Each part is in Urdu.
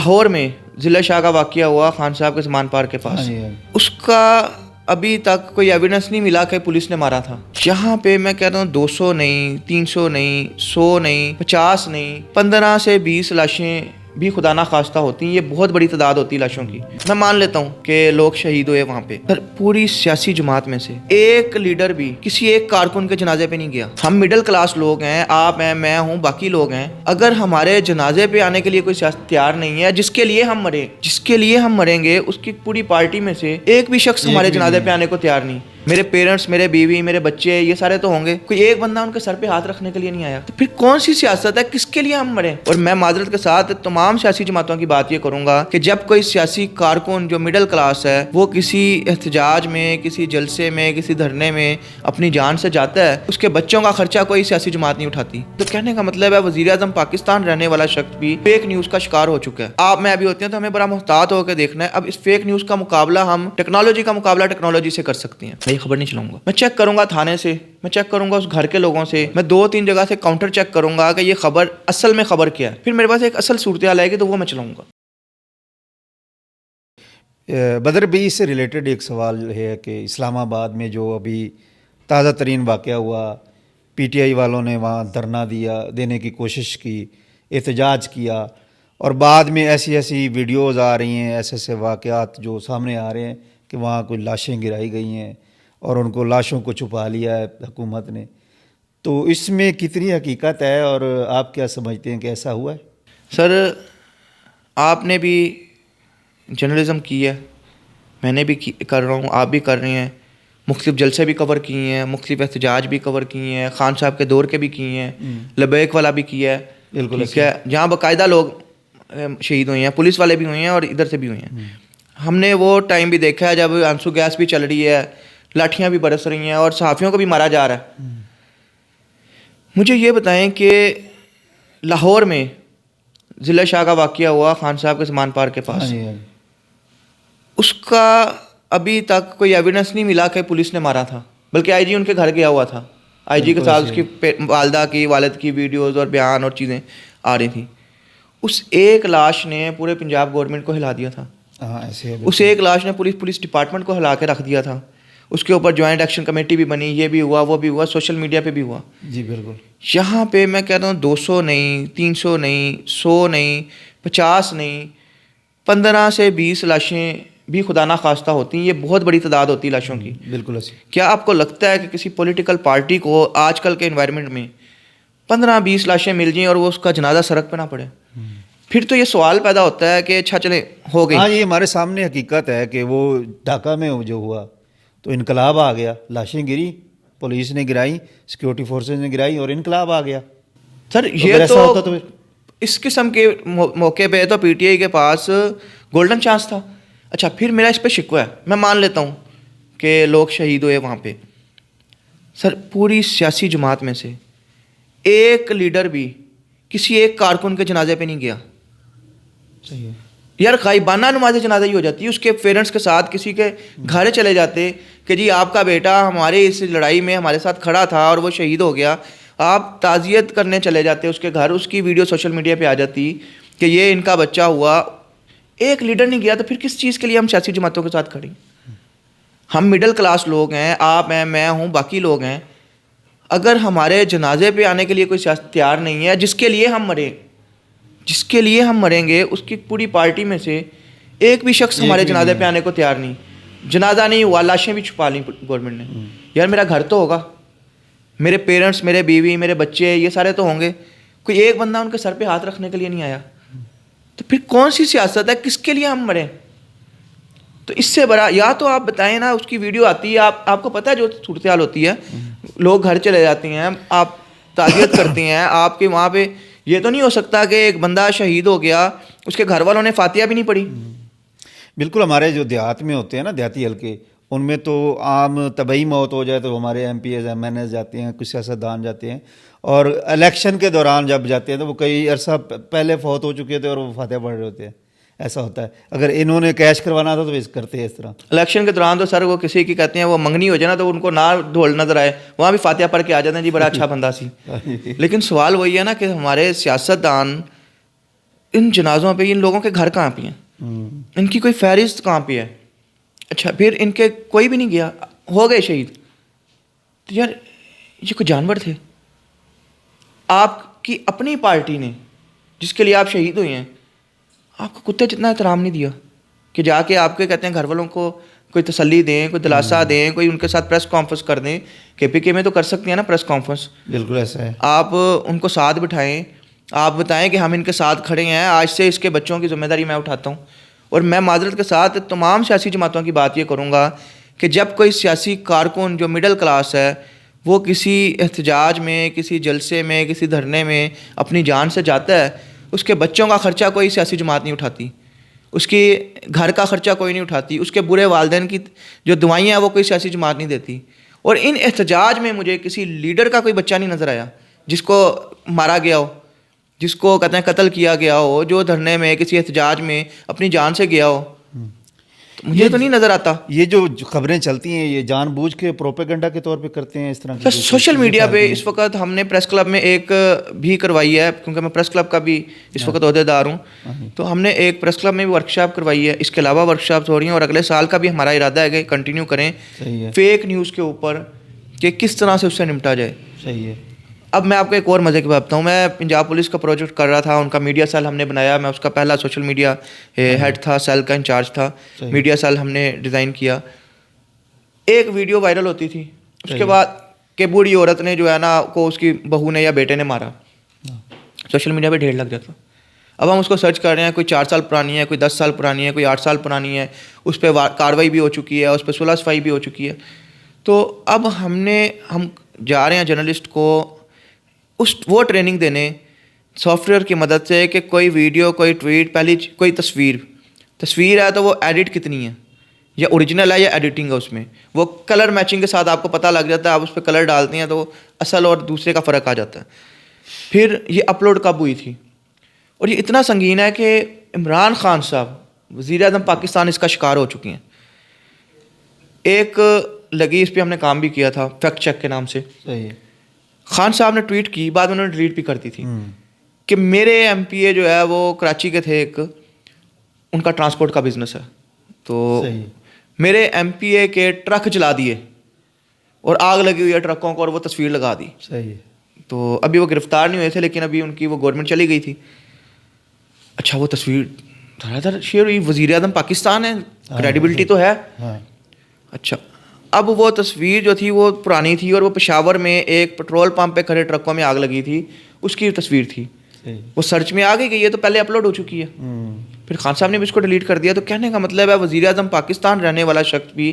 لاہور میں ضلع شاہ کا واقعہ ہوا خان صاحب کے سامان پارک کے پاس. اس کا ابھی تک کوئی ایویڈنس نہیں ملا کہ پولیس نے مارا تھا. یہاں پہ میں کہتا ہوں 200 نہیں، 300 نہیں، 100 نہیں، 50 نہیں، 15 سے 20 لاشیں بھی خدا نہ خواستہ ہوتی ہیں. یہ بہت بڑی تعداد ہوتی ہے لاشوں کی. میں مان لیتا ہوں کہ لوگ شہید ہوئے وہاں پہ، پر پوری سیاسی جماعت میں سے ایک لیڈر بھی کسی ایک کارکن کے جنازے پہ نہیں گیا. ہم مڈل کلاس لوگ ہیں، آپ ہیں، میں ہوں، باقی لوگ ہیں. اگر ہمارے جنازے پہ آنے کے لیے کوئی سیاست تیار نہیں ہے، جس کے لیے ہم مریں گے، اس کی پوری پارٹی میں سے ایک بھی شخص ہمارے جنازے پہ آنے کو تیار نہیں. میرے پیرنٹس، میرے بیوی، میرے بچے، یہ سارے تو ہوں گے، کوئی ایک بندہ ان کے سر پہ ہاتھ رکھنے کے لیے نہیں آیا. تو پھر کون سی سیاست ہے؟ کس کے لیے ہم مریں؟ اور میں معذرت کے ساتھ تمام سیاسی جماعتوں کی بات یہ کروں گا کہ جب کوئی سیاسی کارکن جو مڈل کلاس ہے وہ کسی احتجاج میں، کسی جلسے میں، کسی دھرنے میں اپنی جان سے جاتا ہے، اس کے بچوں کا خرچہ کوئی سیاسی جماعت نہیں اٹھاتی. تو کہنے کا مطلب ہے وزیر اعظم پاکستان رہنے والا شخص بھی فیک نیوز کا شکار ہو چکا ہے. آپ میں ابھی ہوتے ہیں تو ہمیں بڑا محتاط ہو کے دیکھنا ہے. اب اس فیک نیوز کا مقابلہ ہم ٹیکنالوجی سے کر سکتے ہیں. میں یہ خبر نہیں چلاؤں گا، میں چیک کروں گا تھانے سے، میں چیک کروں گا اس گھر کے لوگوں سے، میں 2-3 جگہ سے کاؤنٹر چیک کروں گا کہ یہ خبر اصل میں خبر کیا ہے. پھر میرے پاس ایک اصل صورتحال آئے گی تو وہ میں چلاؤں گا. بدر بھی اس سے ریلیٹڈ ایک سوال ہے کہ اسلام آباد میں جو ابھی تازہ ترین واقعہ ہوا، پی ٹی آئی والوں نے وہاں دھرنا دینے کی کوشش کی، احتجاج کیا، اور بعد میں ایسی ویڈیوز آ رہی ہیں، ایسے واقعات جو سامنے آ رہے ہیں کہ وہاں کوئی لاشیں گرائی گئی ہیں اور ان کو لاشوں کو چھپا لیا ہے حکومت نے. تو اس میں کتنی حقیقت ہے اور آپ کیا سمجھتے ہیں کہ ایسا ہوا ہے؟ سر، آپ نے بھی جرنلزم کی ہے، میں نے بھی کر رہا ہوں، آپ بھی کر رہے ہیں. مختلف جلسے بھی کور کیے ہیں، مختلف احتجاج بھی کور کیے ہیں، خان صاحب کے دور کے بھی کیے ہیں، لبیک والا بھی کیا ہے. بالکل ٹھیک ہے، جہاں باقاعدہ لوگ شہید ہوئے ہیں، پولیس والے بھی ہوئے ہیں اور ادھر سے بھی ہوئے ہیں. ہم نے وہ ٹائم بھی دیکھا ہے جب آنسو گیس بھی چل رہی ہے، لاٹھیاں بھی برس رہی ہیں اور صحافیوں کو بھی مارا جا رہا ہے. مجھے یہ بتائیں کہ لاہور میں ضلع شاہ کا واقعہ ہوا خان صاحب کے سامان پارک کے پاس. اس کا ابھی تک کوئی ایویڈنس نہیں ملا کہ پولیس نے مارا تھا، بلکہ آئی جی ان کے گھر گیا ہوا تھا. آئی جی کے ساتھ اس کی والدہ کی، والد کی ویڈیوز اور بیان اور چیزیں آ رہی تھیں. اس ایک لاش نے پورے پنجاب گورنمنٹ کو ہلا دیا تھا. اس ایک لاش نے پولیس ڈپارٹمنٹ کو ہلا کے رکھ دیا تھا. اس کے اوپر جوائنٹ ایکشن کمیٹی بھی بنی، یہ بھی ہوا، وہ بھی ہوا، سوشل میڈیا پہ بھی ہوا. جی بالکل. یہاں پہ میں کہتا ہوں 200 نہیں، 300 نہیں، 100 نہیں، 50 نہیں، 15 سے 20 لاشیں بھی خدا نہ خواستہ ہوتی ہیں. یہ بہت بڑی تعداد ہوتی ہے لاشوں کی. بالکل. کیا آپ کو لگتا ہے کہ کسی پولیٹیکل پارٹی کو آج کل کے انوائرمنٹ میں 15-20 لاشیں مل جائیں اور وہ اس کا جنازہ سڑک پہ نہ پڑے؟ پھر تو یہ سوال پیدا ہوتا ہے کہ اچھا چلے ہو گئی. ہاں، یہ ہمارے سامنے حقیقت ہے کہ وہ ڈھاکہ میں جو ہوا تو انقلاب آ گیا، لاشیں گری، پولیس نے گرائی، سیکورٹی فورسز نے گرائی اور انقلاب آ گیا. سر یہ تو اس قسم کے موقع پہ تو پی ٹی آئی کے پاس گولڈن چانس تھا. اچھا، پھر میرا اس پہ شکوہ ہے، میں مان لیتا ہوں کہ لوگ شہید ہوئے وہاں پہ. سر پوری سیاسی جماعت میں سے ایک لیڈر بھی کسی ایک کارکن کے جنازے پہ نہیں گیا. یار غائبانہ نماز جنازہ ہی ہو جاتی ہے. اس کے پیرنٹس کے ساتھ کسی کے گھر چلے جاتے کہ جی آپ کا بیٹا ہمارے اس لڑائی میں ہمارے ساتھ کھڑا تھا اور وہ شہید ہو گیا. آپ تعزیت کرنے چلے جاتے اس کے گھر، اس کی ویڈیو سوشل میڈیا پہ آ جاتی کہ یہ ان کا بچہ ہوا. ایک لیڈر نہیں گیا تو پھر کس چیز کے لیے ہم سیاسی جماعتوں کے ساتھ کھڑے ہیں؟ ہم مڈل کلاس لوگ ہیں، آپ ہیں، میں ہوں، باقی لوگ ہیں. اگر ہمارے جنازے پہ آنے کے لیے کوئی سیاست تیار نہیں ہے، جس کے لیے ہم مریں گے، اس کی پوری پارٹی میں سے ایک بھی شخص ہمارے جنازے پہ آنے کو تیار نہیں. جنازہ نہیں ہوا، لاشیں بھی چھپا لیں گورنمنٹ نے. یار میرا گھر تو ہوگا، میرے پیرنٹس، میرے بیوی، میرے بچے، یہ سارے تو ہوں گے، کوئی ایک بندہ ان کے سر پہ ہاتھ رکھنے کے لیے نہیں آیا. تو پھر کون سی سیاست ہے؟ کس کے لیے ہم مریں؟ تو اس سے بڑا یا تو آپ بتائیں نا. اس کی ویڈیو آتی ہے، آپ کو پتہ ہے جو صورتحال ہوتی ہے، لوگ گھر چلے جاتے ہیں، آپ تعزیت کرتے ہیں، آپ کے وہاں پہ یہ تو نہیں ہو سکتا کہ ایک بندہ شہید ہو گیا، اس کے گھر والوں نے فاتحہ بھی نہیں پڑھی. بالکل. ہمارے جو دیہات میں ہوتے ہیں نا، دیہاتی حلقے، ان میں تو عام طبعی موت ہو جائے تو ہمارے MPAs, MNAs جاتے ہیں، کچھ سیاستدان جاتے ہیں، اور الیکشن کے دوران جب جاتے ہیں تو وہ کئی عرصہ پہلے فوت ہو چکے تھے اور وہ فاتحہ پڑھ رہے ہوتے ہیں. ایسا ہوتا ہے. اگر انہوں نے کیش کروانا تھا تو وہ کرتے ہیں اس طرح. الیکشن کے دوران تو سر وہ کسی کی کہتے ہیں وہ منگنی ہو جائے نا تو ان کو نہ ڈھول نظر آئے، وہاں بھی فاتحہ پڑھ کے آ جاتے ہیں، جی بڑا اچھا بندہ سی. لیکن سوال وہی ہے نا کہ ہمارے سیاستدان ان جنازوں پہ ان لوگوں کے گھر کہاں پہ ہیں, ان کی کوئی فہرست کہاں پہ ہے. اچھا پھر ان کے کوئی بھی نہیں گیا, ہو گئے شہید. تو یار یہ کوئی جانور تھے؟ آپ کی اپنی پارٹی نے جس کے لیے آپ شہید ہوئے ہیں, آپ کو کتے جتنا احترام نہیں دیا کہ جا کے آپ کے کہتے ہیں گھر والوں کو کوئی تسلی دیں, کوئی دلاسا دیں, کوئی ان کے ساتھ پریس کانفرنس کر دیں. KPK میں تو کر سکتے ہیں نا پریس کانفرنس, بالکل ایسا ہے. آپ ان کو ساتھ بٹھائیں, آپ بتائیں کہ ہم ان کے ساتھ کھڑے ہیں, آج سے اس کے بچوں کی ذمہ داری میں اٹھاتا ہوں. اور میں معذرت کے ساتھ تمام سیاسی جماعتوں کی بات یہ کروں گا کہ جب کوئی سیاسی کارکن جو مڈل کلاس ہے وہ کسی احتجاج میں, کسی جلسے میں, کسی دھرنے میں اپنی جان سے جاتا ہے, اس کے بچوں کا خرچہ کوئی سیاسی جماعت نہیں اٹھاتی, اس کی گھر کا خرچہ کوئی نہیں اٹھاتی, اس کے برے والدین کی جو دعائیں ہیں وہ کوئی سیاسی جماعت نہیں دیتی. اور ان احتجاج میں مجھے کسی لیڈر کا کوئی بچہ نہیں نظر آیا جس کو مارا گیا ہو, جس کو کہتے ہیں قتل کیا گیا ہو, جو دھرنے میں کسی احتجاج میں اپنی جان سے گیا ہو. مجھے تو نہیں نظر آتا. یہ جو خبریں چلتی ہیں یہ جان بوجھ کے پروپیگنڈا کے طور پہ کرتے ہیں اس طرح کی. سوشل میڈیا پہ اس وقت ہم نے پریس کلب میں ایک بھی کروائی ہے, کیونکہ میں پریس کلب کا بھی اس وقت عہدیدار ہوں, تو ہم نے ایک پریس کلب میں بھی ورکشاپ کروائی ہے. اس کے علاوہ ورکشاپس ہو رہی ہیں اور اگلے سال کا بھی ہمارا ارادہ ہے کہ کنٹینیو کریں فیک نیوز کے اوپر کہ کس طرح سے اس سے نمٹا جائے. صحیح ہے. اب میں آپ کو ایک اور مزے کی بات بتاؤں. میں پنجاب پولیس کا پروجیکٹ کر رہا تھا, ان کا میڈیا سیل ہم نے بنایا, میں اس کا پہلا سوشل میڈیا ہیڈ تھا, سیل کا انچارج تھا. میڈیا سیل ہم نے ڈیزائن کیا. ایک ویڈیو وائرل ہوتی تھی اس کے بعد کہ بوڑھی عورت نے جو ہے نا کو اس کی بہو نے یا بیٹے نے مارا, سوشل میڈیا پہ ڈھیر لگ جاتا. اب ہم اس کو سرچ کر رہے ہیں, کوئی 4 سال پرانی ہے, کوئی 10 سال پرانی ہے, کوئی 8 سال پرانی ہے, اس پہ کارروائی بھی ہو چکی ہے, اس پہ صلح صفائی بھی ہو چکی ہے. تو اب ہم جا رہے ہیں جرنلسٹ کو وہ ٹریننگ دینے سافٹ ویئر کی مدد سے کہ کوئی ویڈیو, کوئی ٹویٹ, پہلی کوئی تصویر ہے تو وہ ایڈٹ کتنی ہے, یا اوریجنل ہے یا ایڈیٹنگ ہے, اس میں وہ کلر میچنگ کے ساتھ آپ کو پتہ لگ جاتا ہے. آپ اس پہ کلر ڈالتے ہیں تو اصل اور دوسرے کا فرق آ جاتا ہے. پھر یہ اپلوڈ کب ہوئی تھی, اور یہ اتنا سنگین ہے کہ عمران خان صاحب وزیر اعظم پاکستان اس کا شکار ہو چکی ہیں. ایک لگی, اس پہ ہم نے کام بھی کیا تھا فیکٹ چیک کے نام سے. خان صاحب نے ٹویٹ کی, بعد میں انہوں نے ڈیلیٹ بھی کر دی تھی کہ میرے MPA جو ہے وہ کراچی کے تھے, ایک ان کا ٹرانسپورٹ کا بزنس ہے, تو میرے MPA کے ٹرک جلا دیے اور آگ لگی ہوئی ہے ٹرکوں کو, اور وہ تصویر لگا دی. تو ابھی وہ گرفتار نہیں ہوئے تھے, لیکن ابھی ان کی وہ گورنمنٹ چلی گئی تھی. اچھا وہ تصویر دھڑا دھڑ شیئر ہوئی, وزیر اعظم پاکستان ہے, کریڈیبلٹی تو ہے. اچھا اب وہ تصویر جو تھی وہ پرانی تھی, اور وہ پشاور میں ایک پٹرول پمپ پہ کھڑے ٹرکوں میں آگ لگی تھی, اس کی تصویر تھی. وہ سرچ میں آ گئی کہ یہ تو پہلے اپلوڈ ہو چکی ہے. پھر خان صاحب نے بھی اس کو ڈیلیٹ کر دیا. تو کہنے کا مطلب ہے وزیر اعظم پاکستان رہنے والا شخص بھی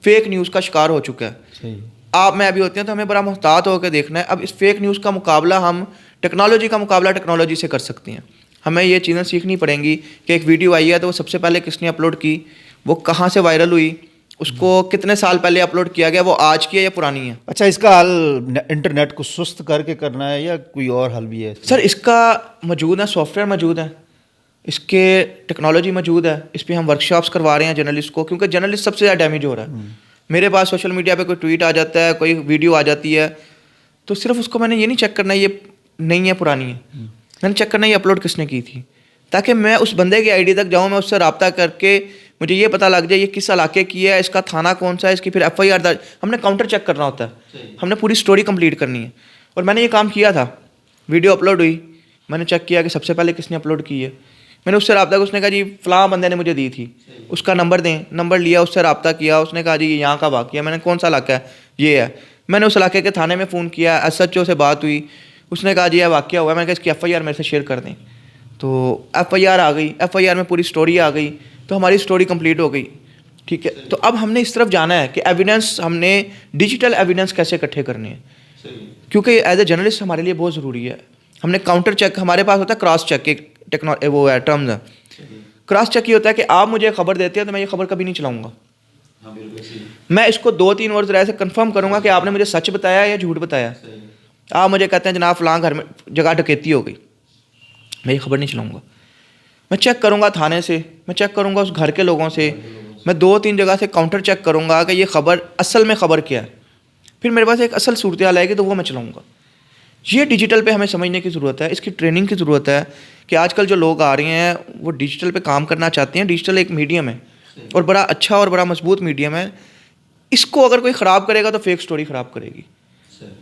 فیک نیوز کا شکار ہو چکا ہے. آپ میں ابھی ہوتے ہیں تو ہمیں بڑا محتاط ہو کے دیکھنا ہے. اب اس فیک نیوز کا مقابلہ ہم ٹیکنالوجی کا مقابلہ ٹیکنالوجی سے کر سکتے ہیں. ہمیں یہ چیزیں سیکھنی پڑیں گی کہ ایک ویڈیو آئی ہے تو وہ سب سے پہلے کس نے اپلوڈ کی, وہ کہاں سے وائرل ہوئی, اس کو کتنے سال پہلے اپلوڈ کیا گیا, وہ آج کی ہے یا پرانی ہے. اچھا اس کا حل انٹرنیٹ کو سست کر کے کرنا ہے یا کوئی اور حل بھی ہے؟ سر اس کا موجود ہے, سافٹ ویئر موجود ہے, اس کے ٹیکنالوجی موجود ہے. اس پہ ہم ورکشاپس کروا رہے ہیں جرنلسٹ کو, کیونکہ جرنلسٹ سب سے زیادہ ڈیمیج ہو رہا ہے. میرے پاس سوشل میڈیا پہ کوئی ٹویٹ آ جاتا ہے, کوئی ویڈیو آ جاتی ہے, تو صرف اس کو میں نے یہ نہیں چیک کرنا یہ نہیں ہے پرانی ہے, میں نے چیک کرنا یہ اپلوڈ کس نے کی تھی, تاکہ میں اس بندے کی ID تک جاؤں, میں اس سے رابطہ کر کے مجھے یہ پتہ لگ جائے یہ کس علاقے کی ہے, اس کا تھانہ کون سا ہے, اس کی پھر FIR درج. ہم نے کاؤنٹر چیک کرنا ہوتا ہے, ہم نے پوری سٹوری کمپلیٹ کرنی ہے. اور میں نے یہ کام کیا تھا, ویڈیو اپلوڈ ہوئی, میں نے چیک کیا کہ سب سے پہلے کس نے اپلوڈ کی ہے. میں نے اس سے رابطہ کیا, اس نے کہا جی فلاں بندے نے مجھے دی تھی, اس کا نمبر دیں, نمبر لیا, اس سے رابطہ کیا, اس نے کہا جی یہاں کا واقعہ. میں نے کون سا علاقہ ہے, یہ ہے. میں نے اس علاقے کے تھانے میں فون کیا, SHO سے بات ہوئی, اس نے کہا جی یہ واقعہ ہوا ہے. میں نے کہا اس کی FIR میرے سے شیئر کر دیں, تو FIR آ گئی, FIR میں پوری سٹوری آ گئی, تو ہماری سٹوری کمپلیٹ ہو گئی. ٹھیک ہے, تو اب ہم نے اس طرف جانا ہے کہ ایویڈنس, ہم نے ڈیجیٹل ایویڈنس کیسے اکٹھے کرنے ہیں, کیونکہ ایز اے جرنلسٹ ہمارے لیے بہت ضروری ہے. ہم نے کاؤنٹر چیک, ہمارے پاس ہوتا ہے کراس چیک, ایک وہ ہے ٹرمز ہے. کراس چیک یہ ہوتا ہے کہ آپ مجھے خبر دیتے ہیں تو میں یہ خبر کبھی نہیں چلاؤں گا, میں اس کو 2-3 ورڈز رائے سے کنفرم کروں گا کہ آپ نے مجھے سچ بتایا یا جھوٹ بتایا. آپ مجھے کہتے ہیں جناب فلاں گھر میں جگہ ڈکیتی ہو گئی, میں یہ خبر نہیں چلاؤں گا. میں چیک کروں گا تھانے سے, میں چیک کروں گا اس گھر کے لوگوں سے, میں 2-3 جگہ سے کاؤنٹر چیک کروں گا کہ یہ خبر اصل میں خبر کیا ہے. پھر میرے پاس ایک اصل صورتحال آئے گی تو وہ میں چلاؤں گا. یہ ڈیجیٹل پہ ہمیں سمجھنے کی ضرورت ہے, اس کی ٹریننگ کی ضرورت ہے کہ آج کل جو لوگ آ رہے ہیں وہ ڈیجیٹل پہ کام کرنا چاہتے ہیں. ڈیجیٹل ایک میڈیم ہے اور بڑا اچھا اور بڑا مضبوط میڈیم ہے. اس کو اگر کوئی خراب کرے گا تو فیک سٹوری خراب کرے گی.